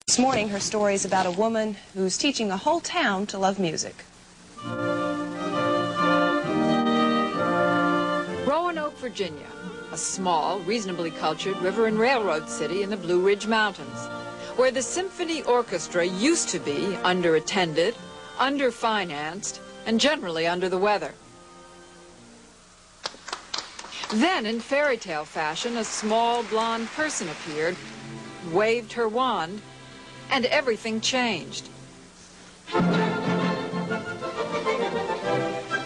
This morning, her story is about a woman who's teaching the whole town to love music. Roanoke, Virginia, a small, reasonably cultured river and railroad city in the Blue Ridge Mountains, where the symphony orchestra used to be underattended, underfinanced, and generally under the weather. Then, in fairy tale fashion, a small blonde person appeared, waved her wand, and everything changed.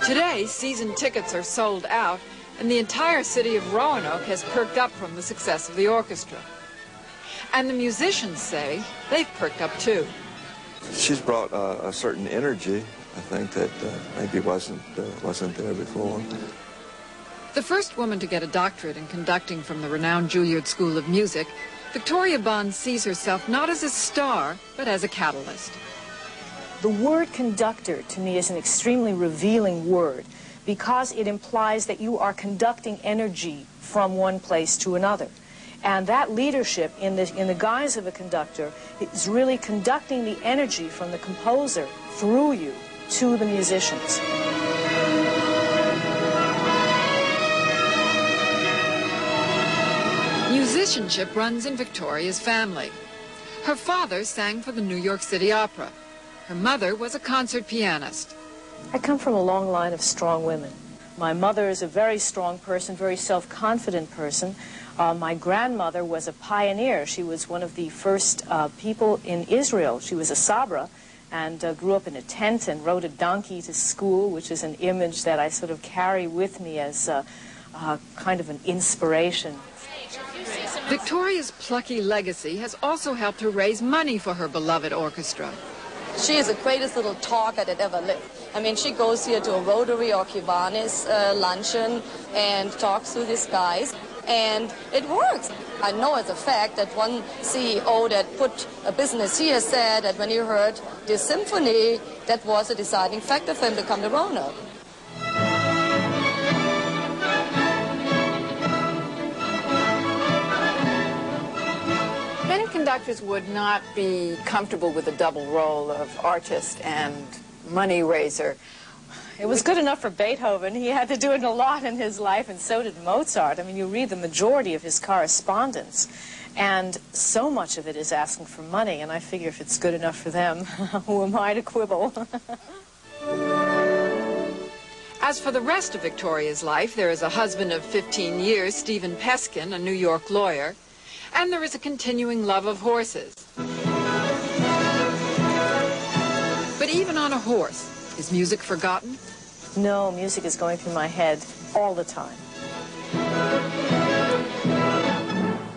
Today, season tickets are sold out, and the entire city of Roanoke has perked up from the success of the orchestra. And the musicians say they've perked up too. She's brought a certain energy, I think, that maybe wasn't there before. The first woman to get a doctorate in conducting from the renowned Juilliard School of Music, Victoria Bond sees herself not as a star, but as a catalyst. The word conductor, to me, is an extremely revealing word because it implies that you are conducting energy from one place to another. And that leadership, in the guise of a conductor, is really conducting the energy from the composer through you to the musicians. Musicianship runs in Victoria's family. Her father sang for the New York City Opera. Her mother was a concert pianist. I come from a long line of strong women. My mother is a very strong person, very self-confident person. My grandmother was a pioneer. She was one of the first people in Israel. She was a Sabra and grew up in a tent and rode a donkey to school, which is an image that I sort of carry with me as kind of an inspiration. Victoria's plucky legacy has also helped her raise money for her beloved orchestra. She is the greatest little talker that ever lived. I mean, she goes here to a Rotary or Kiwanis luncheon and talks to these guys, and it works. I know as a fact that one CEO that put a business here said that when he heard this symphony, that was a deciding factor for him to come to Roanoke. Many conductors would not be comfortable with a double role of artist and money raiser. It was good enough for Beethoven. He had to do it a lot in his life, and so did Mozart. I mean, you read the majority of his correspondence, and so much of it is asking for money, and I figure if it's good enough for them, who am I to quibble? As for the rest of Victoria's life, there is a husband of 15 years, Stephen Peskin, a New York lawyer, and there is a continuing love of horses. But even on a horse, is music forgotten? No, music is going through my head all the time.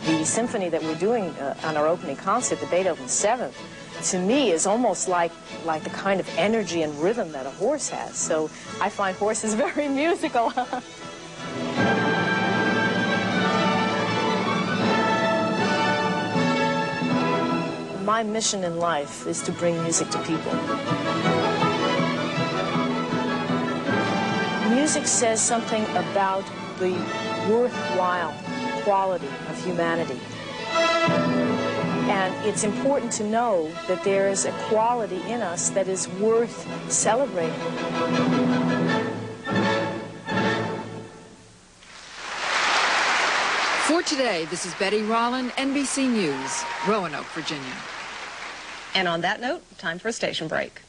The symphony that we're doing on our opening concert, the Beethoven 7th, to me is almost like the kind of energy and rhythm that a horse has. So I find horses very musical. My mission in life is to bring music to people. Music says something about the worthwhile quality of humanity. And it's important to know that there is a quality in us that is worth celebrating. For today, this is Betty Rollin, NBC News, Roanoke, Virginia. And on that note, time for a station break.